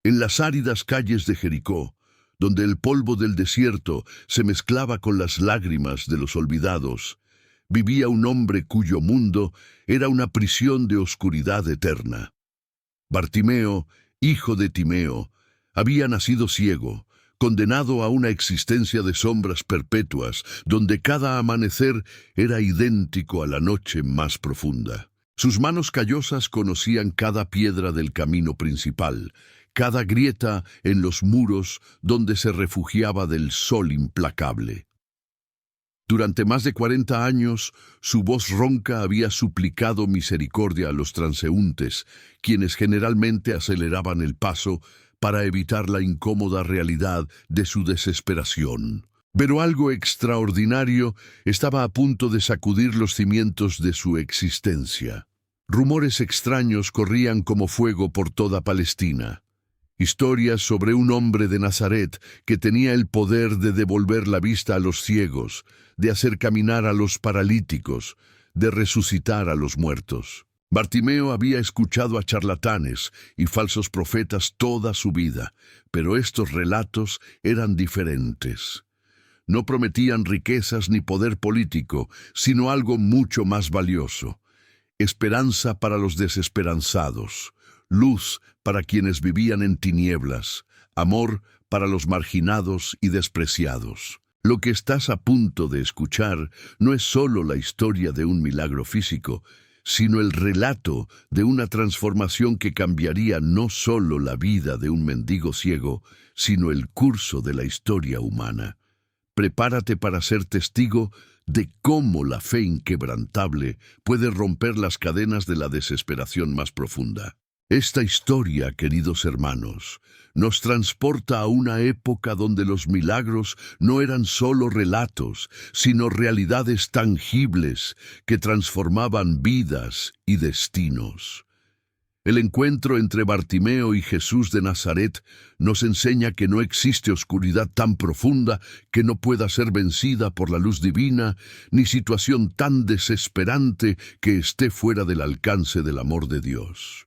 En las áridas calles de Jericó, donde el polvo del desierto se mezclaba con las lágrimas de los olvidados, vivía un hombre cuyo mundo era una prisión de oscuridad eterna. Bartimeo, hijo de Timeo, había nacido ciego, condenado a una existencia de sombras perpetuas, donde cada amanecer era idéntico a la noche más profunda. Sus manos callosas conocían cada piedra del camino principal, cada grieta en los muros donde se refugiaba del sol implacable. Durante más de 40 años, su voz ronca había suplicado misericordia a los transeúntes, quienes generalmente aceleraban el paso para evitar la incómoda realidad de su desesperación. Pero algo extraordinario estaba a punto de sacudir los cimientos de su existencia. Rumores extraños corrían como fuego por toda Palestina. Historias sobre un hombre de Nazaret que tenía el poder de devolver la vista a los ciegos, de hacer caminar a los paralíticos, de resucitar a los muertos. Bartimeo había escuchado a charlatanes y falsos profetas toda su vida, pero estos relatos eran diferentes. No prometían riquezas ni poder político, sino algo mucho más valioso: esperanza para los desesperanzados, luz para quienes vivían en tinieblas, amor para los marginados y despreciados. Lo que estás a punto de escuchar no es solo la historia de un milagro físico, sino el relato de una transformación que cambiaría no solo la vida de un mendigo ciego, sino el curso de la historia humana. Prepárate para ser testigo de cómo la fe inquebrantable puede romper las cadenas de la desesperación más profunda. Esta historia, queridos hermanos, nos transporta a una época donde los milagros no eran solo relatos, sino realidades tangibles que transformaban vidas y destinos. El encuentro entre Bartimeo y Jesús de Nazaret nos enseña que no existe oscuridad tan profunda que no pueda ser vencida por la luz divina, ni situación tan desesperante que esté fuera del alcance del amor de Dios.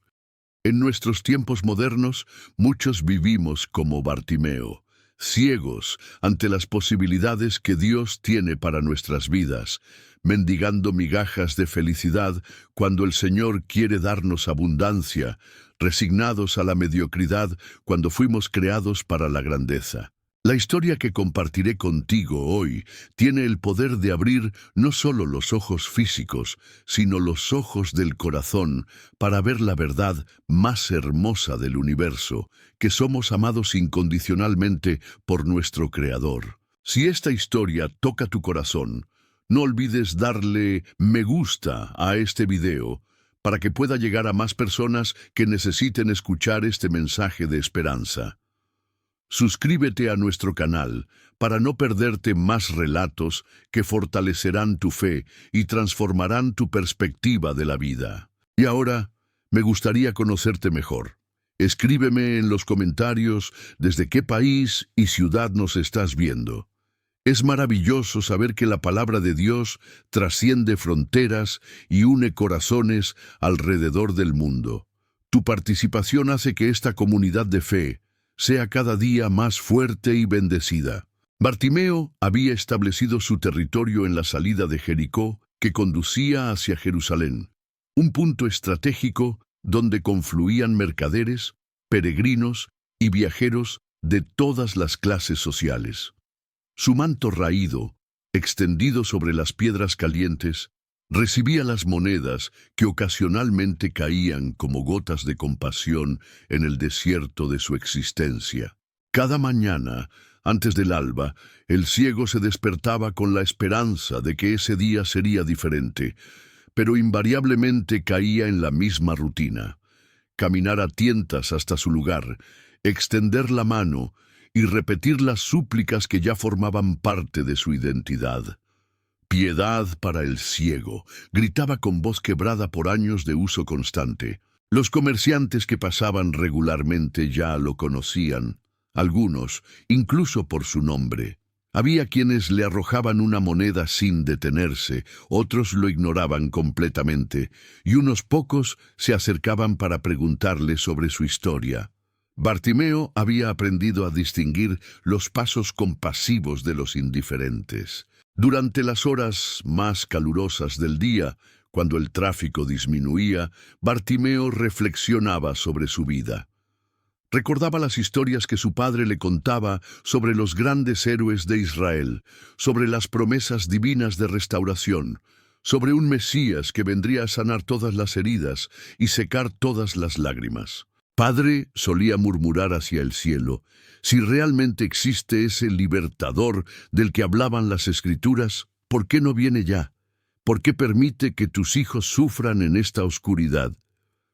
En nuestros tiempos modernos, muchos vivimos como Bartimeo, ciegos ante las posibilidades que Dios tiene para nuestras vidas, mendigando migajas de felicidad cuando el Señor quiere darnos abundancia, resignados a la mediocridad cuando fuimos creados para la grandeza. La historia que compartiré contigo hoy tiene el poder de abrir no solo los ojos físicos, sino los ojos del corazón para ver la verdad más hermosa del universo, que somos amados incondicionalmente por nuestro Creador. Si esta historia toca tu corazón, no olvides darle me gusta a este video para que pueda llegar a más personas que necesiten escuchar este mensaje de esperanza. Suscríbete a nuestro canal para no perderte más relatos que fortalecerán tu fe y transformarán tu perspectiva de la vida. Y ahora, me gustaría conocerte mejor. Escríbeme en los comentarios desde qué país y ciudad nos estás viendo. Es maravilloso saber que la palabra de Dios trasciende fronteras y une corazones alrededor del mundo. Tu participación hace que esta comunidad de fe sea cada día más fuerte y bendecida. Bartimeo había establecido su territorio en la salida de Jericó que conducía hacia Jerusalén, un punto estratégico donde confluían mercaderes, peregrinos y viajeros de todas las clases sociales. Su manto raído, extendido sobre las piedras calientes, recibía las monedas que ocasionalmente caían como gotas de compasión en el desierto de su existencia. Cada mañana, antes del alba, el ciego se despertaba con la esperanza de que ese día sería diferente, pero invariablemente caía en la misma rutina: caminar a tientas hasta su lugar, extender la mano y repetir las súplicas que ya formaban parte de su identidad. «Piedad para el ciego», gritaba con voz quebrada por años de uso constante. Los comerciantes que pasaban regularmente ya lo conocían, algunos incluso por su nombre. Había quienes le arrojaban una moneda sin detenerse, otros lo ignoraban completamente, y unos pocos se acercaban para preguntarle sobre su historia. Bartimeo había aprendido a distinguir los pasos compasivos de los indiferentes. Durante las horas más calurosas del día, cuando el tráfico disminuía, Bartimeo reflexionaba sobre su vida. Recordaba las historias que su padre le contaba sobre los grandes héroes de Israel, sobre las promesas divinas de restauración, sobre un Mesías que vendría a sanar todas las heridas y secar todas las lágrimas. Padre, solía murmurar hacia el cielo, si realmente existe ese libertador del que hablaban las Escrituras, ¿por qué no viene ya? ¿Por qué permite que tus hijos sufran en esta oscuridad?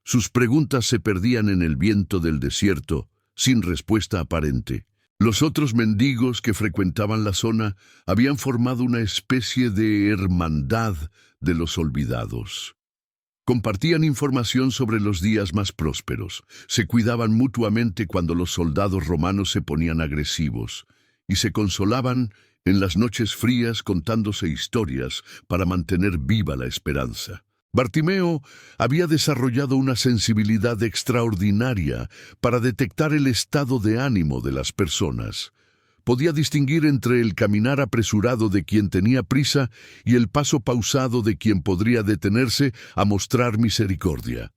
Sus preguntas se perdían en el viento del desierto, sin respuesta aparente. Los otros mendigos que frecuentaban la zona habían formado una especie de hermandad de los olvidados. Compartían información sobre los días más prósperos, se cuidaban mutuamente cuando los soldados romanos se ponían agresivos, y se consolaban en las noches frías contándose historias para mantener viva la esperanza. Bartimeo había desarrollado una sensibilidad extraordinaria para detectar el estado de ánimo de las personas. Podía distinguir entre el caminar apresurado de quien tenía prisa y el paso pausado de quien podría detenerse a mostrar misericordia.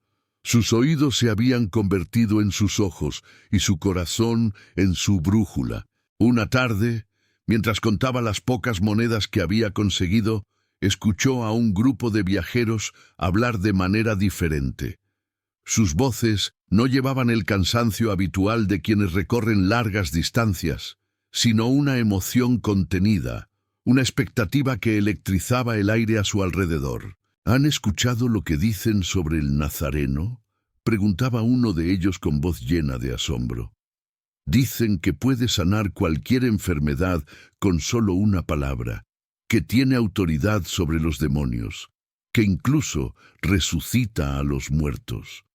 Sus oídos se habían convertido en sus ojos y su corazón en su brújula. Una tarde, mientras contaba las pocas monedas que había conseguido, escuchó a un grupo de viajeros hablar de manera diferente. Sus voces no llevaban el cansancio habitual de quienes recorren largas distancias, sino una emoción contenida, una expectativa que electrizaba el aire a su alrededor. ¿Han escuchado lo que dicen sobre el Nazareno?, preguntaba uno de ellos con voz llena de asombro. Dicen que puede sanar cualquier enfermedad con solo una palabra, que tiene autoridad sobre los demonios, que incluso resucita a los muertos.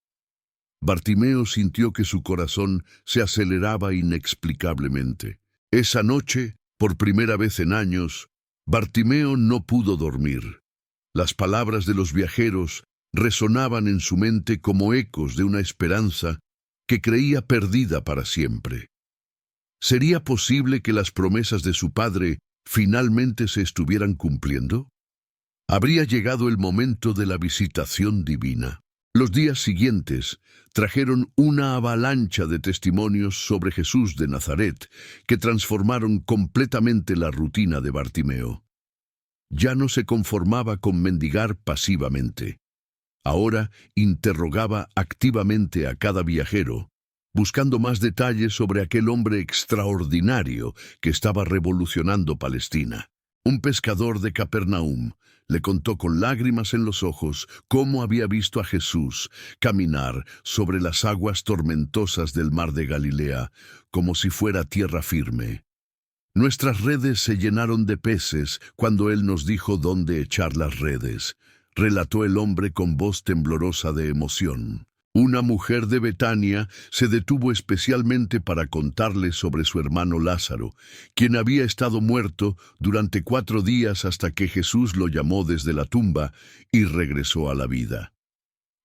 Bartimeo sintió que su corazón se aceleraba inexplicablemente. Esa noche, por primera vez en años, Bartimeo no pudo dormir. Las palabras de los viajeros resonaban en su mente como ecos de una esperanza que creía perdida para siempre. ¿Sería posible que las promesas de su padre finalmente se estuvieran cumpliendo? Habría llegado el momento de la visitación divina. Los días siguientes trajeron una avalancha de testimonios sobre Jesús de Nazaret que transformaron completamente la rutina de Bartimeo. Ya no se conformaba con mendigar pasivamente. Ahora interrogaba activamente a cada viajero, buscando más detalles sobre aquel hombre extraordinario que estaba revolucionando Palestina. Un pescador de Capernaum le contó con lágrimas en los ojos cómo había visto a Jesús caminar sobre las aguas tormentosas del mar de Galilea, como si fuera tierra firme. Nuestras redes se llenaron de peces cuando Él nos dijo dónde echar las redes, relató el hombre con voz temblorosa de emoción. Una mujer de Betania se detuvo especialmente para contarle sobre su hermano Lázaro, quien había estado muerto durante 4 días hasta que Jesús lo llamó desde la tumba y regresó a la vida.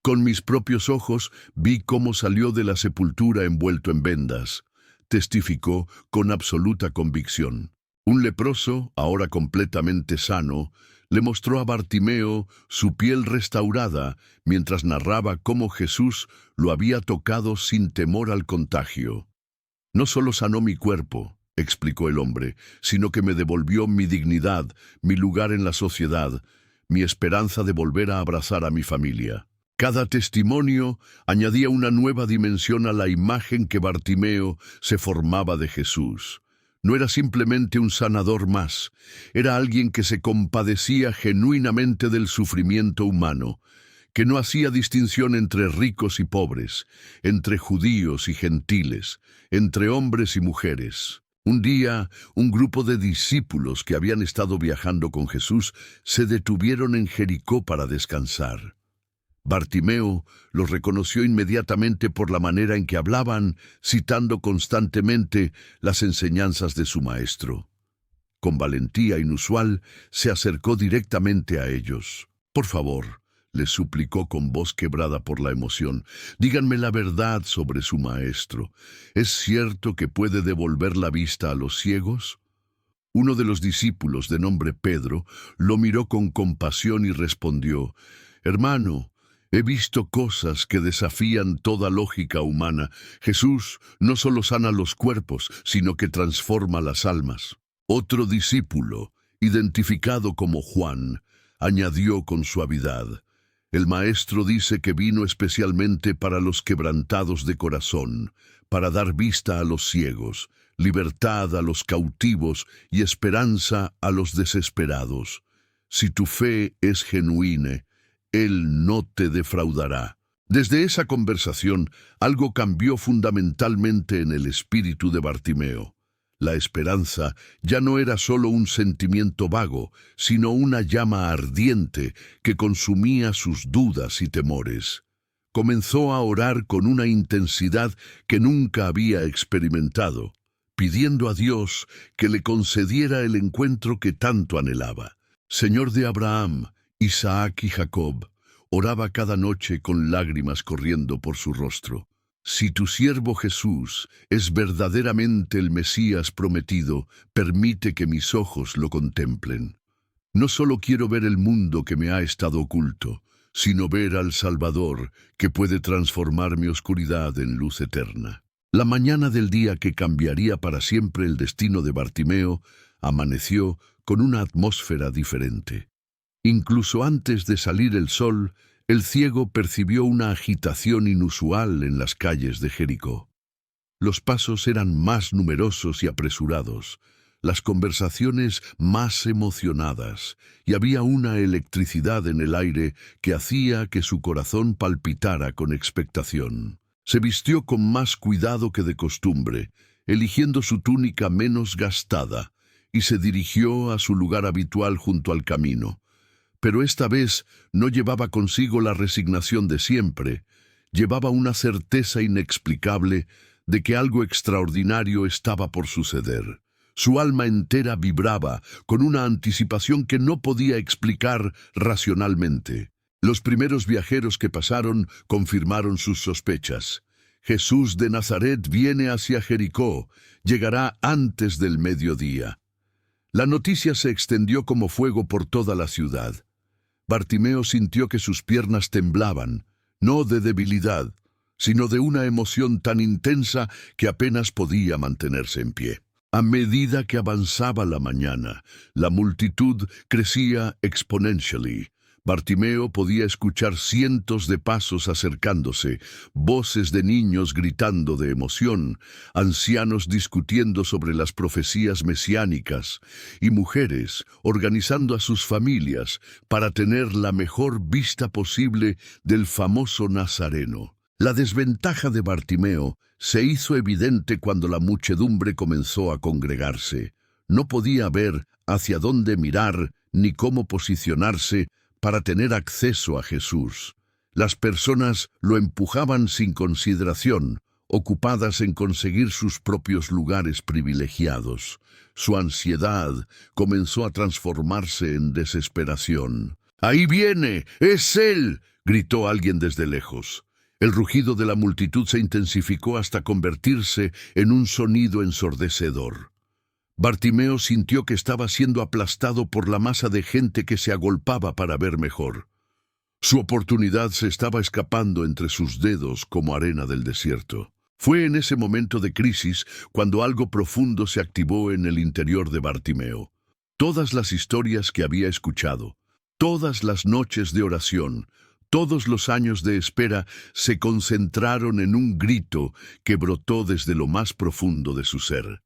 Con mis propios ojos vi cómo salió de la sepultura envuelto en vendas, testificó con absoluta convicción. Un leproso, ahora completamente sano, le mostró a Bartimeo su piel restaurada mientras narraba cómo Jesús lo había tocado sin temor al contagio. No solo sanó mi cuerpo, explicó el hombre, sino que me devolvió mi dignidad, mi lugar en la sociedad, mi esperanza de volver a abrazar a mi familia. Cada testimonio añadía una nueva dimensión a la imagen que Bartimeo se formaba de Jesús. No era simplemente un sanador más, era alguien que se compadecía genuinamente del sufrimiento humano, que no hacía distinción entre ricos y pobres, entre judíos y gentiles, entre hombres y mujeres. Un día, un grupo de discípulos que habían estado viajando con Jesús se detuvieron en Jericó para descansar. Bartimeo los reconoció inmediatamente por la manera en que hablaban, citando constantemente las enseñanzas de su maestro. Con valentía inusual, se acercó directamente a ellos. «Por favor, le suplicó con voz quebrada por la emoción. Díganme la verdad sobre su maestro. ¿Es cierto que puede devolver la vista a los ciegos? Uno de los discípulos, de nombre Pedro, lo miró con compasión y respondió: Hermano, he visto cosas que desafían toda lógica humana. Jesús no solo sana los cuerpos, sino que transforma las almas. Otro discípulo, identificado como Juan, añadió con suavidad: El Maestro dice que vino especialmente para los quebrantados de corazón, para dar vista a los ciegos, libertad a los cautivos y esperanza a los desesperados. Si tu fe es genuina, Él no te defraudará. Desde esa conversación, algo cambió fundamentalmente en el espíritu de Bartimeo. La esperanza ya no era solo un sentimiento vago, sino una llama ardiente que consumía sus dudas y temores. Comenzó a orar con una intensidad que nunca había experimentado, pidiendo a Dios que le concediera el encuentro que tanto anhelaba. Señor de Abraham, Isaac y Jacob, oraba cada noche con lágrimas corriendo por su rostro. Si tu siervo Jesús es verdaderamente el Mesías prometido, permite que mis ojos lo contemplen. No solo quiero ver el mundo que me ha estado oculto, sino ver al Salvador que puede transformar mi oscuridad en luz eterna. La mañana del día que cambiaría para siempre el destino de Bartimeo amaneció con una atmósfera diferente. Incluso antes de salir el sol, el ciego percibió una agitación inusual en las calles de Jericó. Los pasos eran más numerosos y apresurados, las conversaciones más emocionadas, y había una electricidad en el aire que hacía que su corazón palpitara con expectación. Se vistió con más cuidado que de costumbre, eligiendo su túnica menos gastada, y se dirigió a su lugar habitual junto al camino. Pero esta vez no llevaba consigo la resignación de siempre, llevaba una certeza inexplicable de que algo extraordinario estaba por suceder. Su alma entera vibraba con una anticipación que no podía explicar racionalmente. Los primeros viajeros que pasaron confirmaron sus sospechas. Jesús de Nazaret viene hacia Jericó, llegará antes del mediodía. La noticia se extendió como fuego por toda la ciudad. Bartimeo sintió que sus piernas temblaban, no de debilidad, sino de una emoción tan intensa que apenas podía mantenerse en pie. A medida que avanzaba la mañana, la multitud crecía exponentially. Bartimeo podía escuchar cientos de pasos acercándose, voces de niños gritando de emoción, ancianos discutiendo sobre las profecías mesiánicas y mujeres organizando a sus familias para tener la mejor vista posible del famoso Nazareno. La desventaja de Bartimeo se hizo evidente cuando la muchedumbre comenzó a congregarse. No podía ver hacia dónde mirar ni cómo posicionarse para tener acceso a Jesús. Las personas lo empujaban sin consideración, ocupadas en conseguir sus propios lugares privilegiados. Su ansiedad comenzó a transformarse en desesperación. «¡Ahí viene! ¡Es él!», gritó alguien desde lejos. El rugido de la multitud se intensificó hasta convertirse en un sonido ensordecedor. Bartimeo sintió que estaba siendo aplastado por la masa de gente que se agolpaba para ver mejor. Su oportunidad se estaba escapando entre sus dedos como arena del desierto. Fue en ese momento de crisis cuando algo profundo se activó en el interior de Bartimeo. Todas las historias que había escuchado, todas las noches de oración, todos los años de espera se concentraron en un grito que brotó desde lo más profundo de su ser.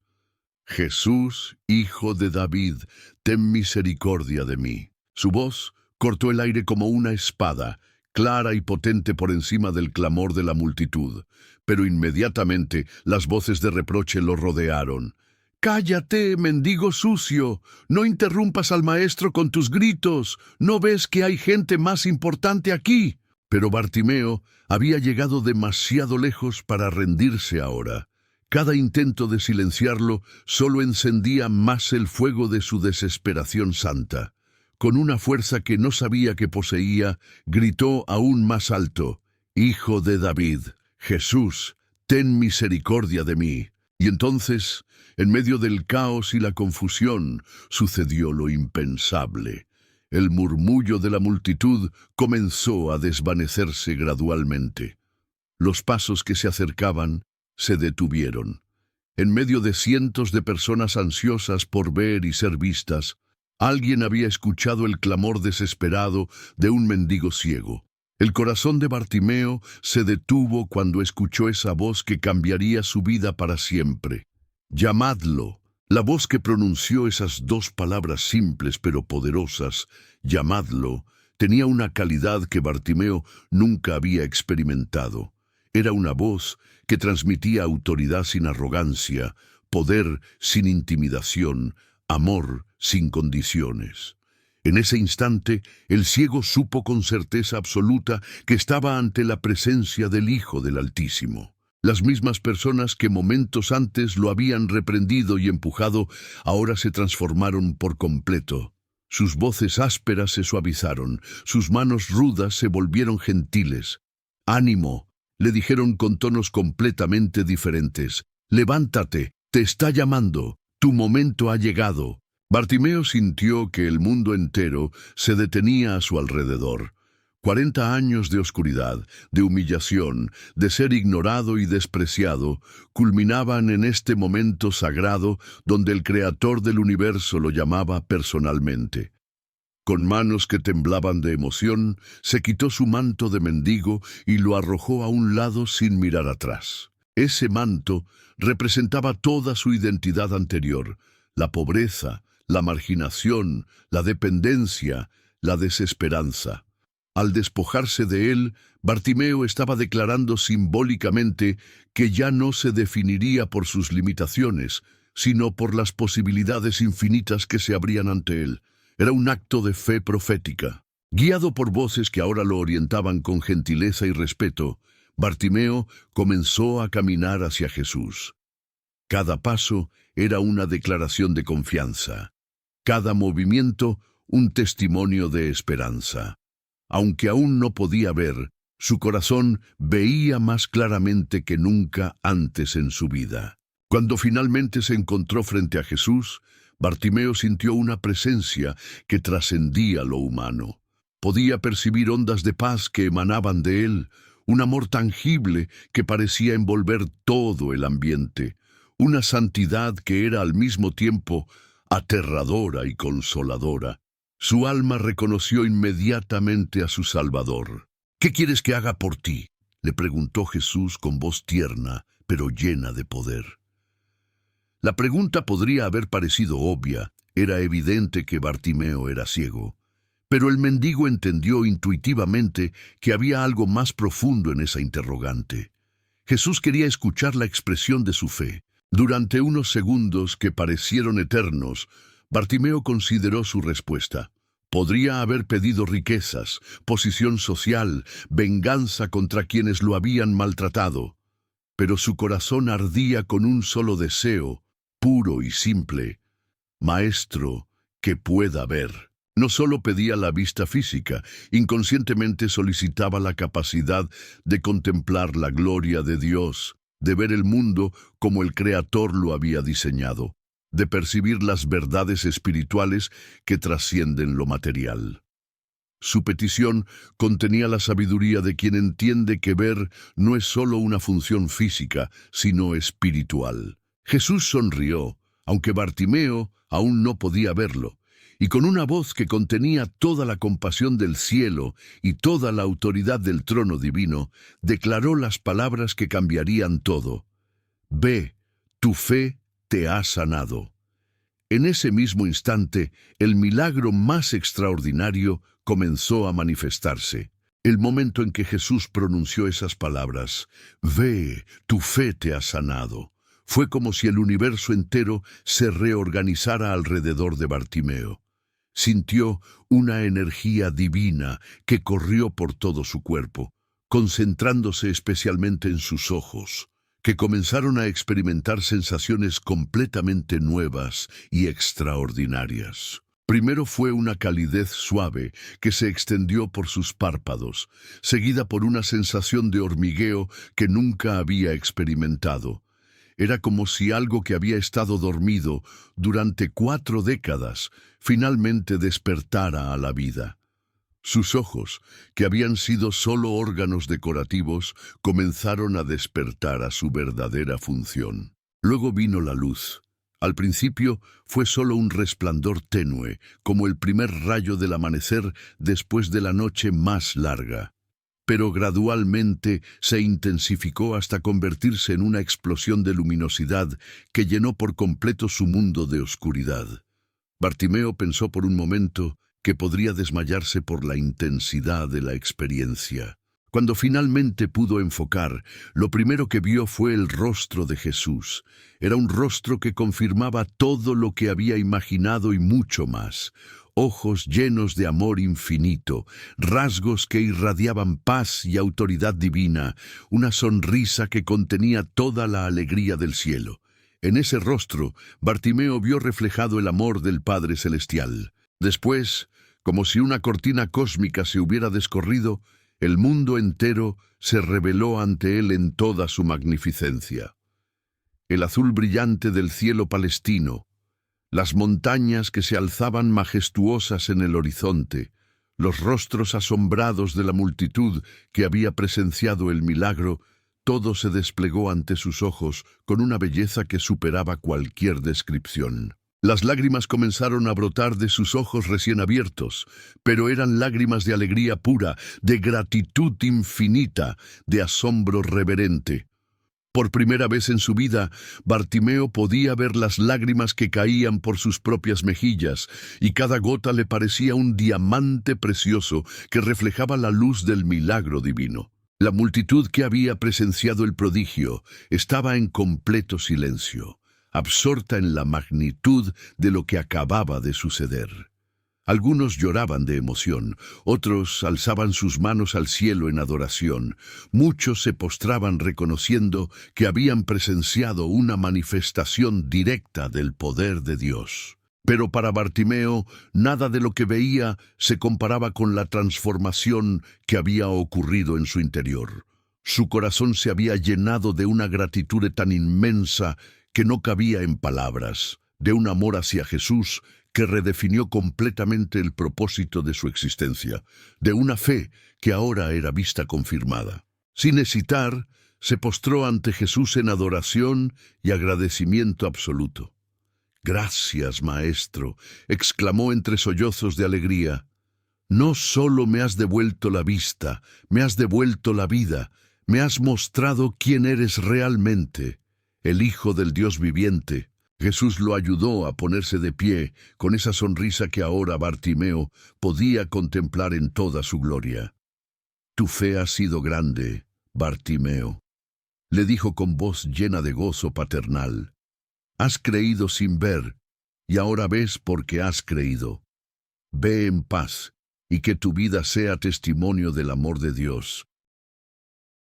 «Jesús, hijo de David, ten misericordia de mí». Su voz cortó el aire como una espada, clara y potente por encima del clamor de la multitud, pero inmediatamente las voces de reproche lo rodearon. «¡Cállate, mendigo sucio! ¡No interrumpas al maestro con tus gritos! ¿No ves que hay gente más importante aquí?» Pero Bartimeo había llegado demasiado lejos para rendirse ahora. Cada intento de silenciarlo solo encendía más el fuego de su desesperación santa. con una fuerza que no sabía que poseía, gritó aún más alto: «Hijo de David, Jesús, ten misericordia de mí». Y entonces, en medio del caos y la confusión, sucedió lo impensable. El murmullo de la multitud comenzó a desvanecerse gradualmente. Los pasos que se acercaban se detuvieron. En medio de cientos de personas ansiosas por ver y ser vistas, alguien había escuchado el clamor desesperado de un mendigo ciego. El corazón de Bartimeo se detuvo cuando escuchó esa voz que cambiaría su vida para siempre. «Llamadlo». La voz que pronunció esas dos palabras simples pero poderosas, «llamadlo», tenía una calidad que Bartimeo nunca había experimentado. Era una voz que transmitía autoridad sin arrogancia, poder sin intimidación, amor sin condiciones. En ese instante, el ciego supo con certeza absoluta que estaba ante la presencia del Hijo del Altísimo. Las mismas personas que momentos antes lo habían reprendido y empujado, ahora se transformaron por completo. Sus voces ásperas se suavizaron, sus manos rudas se volvieron gentiles. «Ánimo», le dijeron con tonos completamente diferentes. «Levántate, te está llamando, tu momento ha llegado». Bartimeo sintió que el mundo entero se detenía a su alrededor. 40 años de oscuridad, de humillación, de ser ignorado y despreciado, culminaban en este momento sagrado donde el Creador del universo lo llamaba personalmente. Con manos que temblaban de emoción, se quitó su manto de mendigo y lo arrojó a un lado sin mirar atrás. Ese manto representaba toda su identidad anterior: la pobreza, la marginación, la dependencia, la desesperanza. Al despojarse de él, Bartimeo estaba declarando simbólicamente que ya no se definiría por sus limitaciones, sino por las posibilidades infinitas que se abrían ante él. Era un acto de fe profética. Guiado por voces que ahora lo orientaban con gentileza y respeto, Bartimeo comenzó a caminar hacia Jesús. Cada paso era una declaración de confianza. Cada movimiento, un testimonio de esperanza. Aunque aún no podía ver, su corazón veía más claramente que nunca antes en su vida. Cuando finalmente se encontró frente a Jesús, Bartimeo sintió una presencia que trascendía lo humano. Podía percibir ondas de paz que emanaban de él, un amor tangible que parecía envolver todo el ambiente, una santidad que era al mismo tiempo aterradora y consoladora. Su alma reconoció inmediatamente a su Salvador. «¿Qué quieres que haga por ti?», le preguntó Jesús con voz tierna, pero llena de poder. La pregunta podría haber parecido obvia. Era evidente que Bartimeo era ciego. Pero el mendigo entendió intuitivamente que había algo más profundo en esa interrogante. Jesús quería escuchar la expresión de su fe. Durante unos segundos que parecieron eternos, Bartimeo consideró su respuesta. Podría haber pedido riquezas, posición social, venganza contra quienes lo habían maltratado. Pero su corazón ardía con un solo deseo, puro y simple: «Maestro, que pueda ver». No solo pedía la vista física, inconscientemente solicitaba la capacidad de contemplar la gloria de Dios, de ver el mundo como el Creador lo había diseñado, de percibir las verdades espirituales que trascienden lo material. Su petición contenía la sabiduría de quien entiende que ver no es solo una función física, sino espiritual. Jesús sonrió, aunque Bartimeo aún no podía verlo, y con una voz que contenía toda la compasión del cielo y toda la autoridad del trono divino, declaró las palabras que cambiarían todo: «Ve, tu fe te ha sanado». En ese mismo instante, el milagro más extraordinario comenzó a manifestarse. El momento en que Jesús pronunció esas palabras, «Ve, tu fe te ha sanado», fue como si el universo entero se reorganizara alrededor de Bartimeo. Sintió una energía divina que corrió por todo su cuerpo, concentrándose especialmente en sus ojos, que comenzaron a experimentar sensaciones completamente nuevas y extraordinarias. Primero fue una calidez suave que se extendió por sus párpados, seguida por una sensación de hormigueo que nunca había experimentado. Era como si algo que había estado dormido durante 4 décadas finalmente despertara a la vida. Sus ojos, que habían sido solo órganos decorativos, comenzaron a despertar a su verdadera función. Luego vino la luz. Al principio fue solo un resplandor tenue, como el primer rayo del amanecer después de la noche más larga. Pero gradualmente se intensificó hasta convertirse en una explosión de luminosidad que llenó por completo su mundo de oscuridad. Bartimeo pensó por un momento que podría desmayarse por la intensidad de la experiencia. Cuando finalmente pudo enfocar, lo primero que vio fue el rostro de Jesús. Era un rostro que confirmaba todo lo que había imaginado y mucho más. Ojos llenos de amor infinito, rasgos que irradiaban paz y autoridad divina, una sonrisa que contenía toda la alegría del cielo. En ese rostro, Bartimeo vio reflejado el amor del Padre Celestial. Después, como si una cortina cósmica se hubiera descorrido, el mundo entero se reveló ante él en toda su magnificencia. El azul brillante del cielo palestino, las montañas que se alzaban majestuosas en el horizonte, los rostros asombrados de la multitud que había presenciado el milagro, todo se desplegó ante sus ojos con una belleza que superaba cualquier descripción. Las lágrimas comenzaron a brotar de sus ojos recién abiertos, pero eran lágrimas de alegría pura, de gratitud infinita, de asombro reverente. Por primera vez en su vida, Bartimeo podía ver las lágrimas que caían por sus propias mejillas, y cada gota le parecía un diamante precioso que reflejaba la luz del milagro divino. La multitud que había presenciado el prodigio estaba en completo silencio, absorta en la magnitud de lo que acababa de suceder. Algunos lloraban de emoción, otros alzaban sus manos al cielo en adoración, muchos se postraban reconociendo que habían presenciado una manifestación directa del poder de Dios. Pero para Bartimeo, nada de lo que veía se comparaba con la transformación que había ocurrido en su interior. Su corazón se había llenado de una gratitud tan inmensa que no cabía en palabras, de un amor hacia Jesús que redefinió completamente el propósito de su existencia, de una fe que ahora era vista confirmada. Sin hesitar, se postró ante Jesús en adoración y agradecimiento absoluto. «Gracias, Maestro», exclamó entre sollozos de alegría. «No solo me has devuelto la vista, me has devuelto la vida, me has mostrado quién eres realmente, el Hijo del Dios viviente». Jesús lo ayudó a ponerse de pie con esa sonrisa que ahora Bartimeo podía contemplar en toda su gloria. «Tu fe ha sido grande, Bartimeo», le dijo con voz llena de gozo paternal. «Has creído sin ver, y ahora ves porque has creído. Ve en paz, y que tu vida sea testimonio del amor de Dios».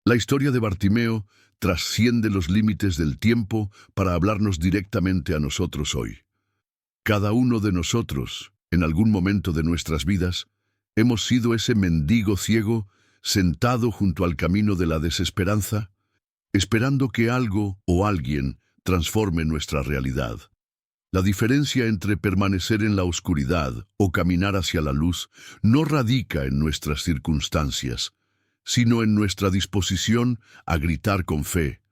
La historia de Bartimeo trasciende los límites del tiempo para hablarnos directamente a nosotros hoy. Cada uno de nosotros, en algún momento de nuestras vidas, hemos sido ese mendigo ciego sentado junto al camino de la desesperanza, esperando que algo o alguien transforme nuestra realidad. La diferencia entre permanecer en la oscuridad o caminar hacia la luz no radica en nuestras circunstancias, sino en nuestra disposición a gritar con fe: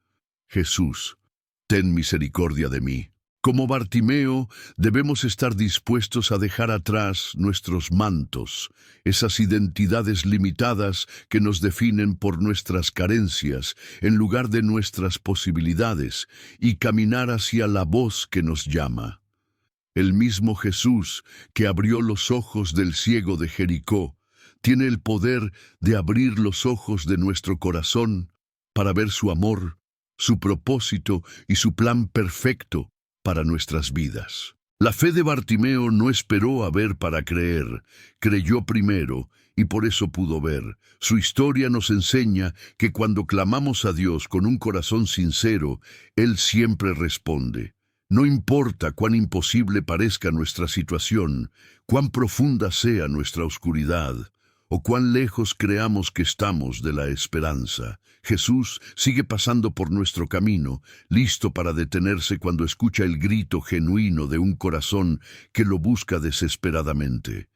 «Jesús, ten misericordia de mí». Como Bartimeo, debemos estar dispuestos a dejar atrás nuestros mantos, esas identidades limitadas que nos definen por nuestras carencias, en lugar de nuestras posibilidades, y caminar hacia la voz que nos llama. El mismo Jesús que abrió los ojos del ciego de Jericó, tiene el poder de abrir los ojos de nuestro corazón para ver su amor, su propósito y su plan perfecto para nuestras vidas. La fe de Bartimeo no esperó a ver para creer, creyó primero y por eso pudo ver. Su historia nos enseña que cuando clamamos a Dios con un corazón sincero, Él siempre responde. No importa cuán imposible parezca nuestra situación, cuán profunda sea nuestra oscuridad, o cuán lejos creamos que estamos de la esperanza, Jesús sigue pasando por nuestro camino, listo para detenerse cuando escucha el grito genuino de un corazón que lo busca desesperadamente.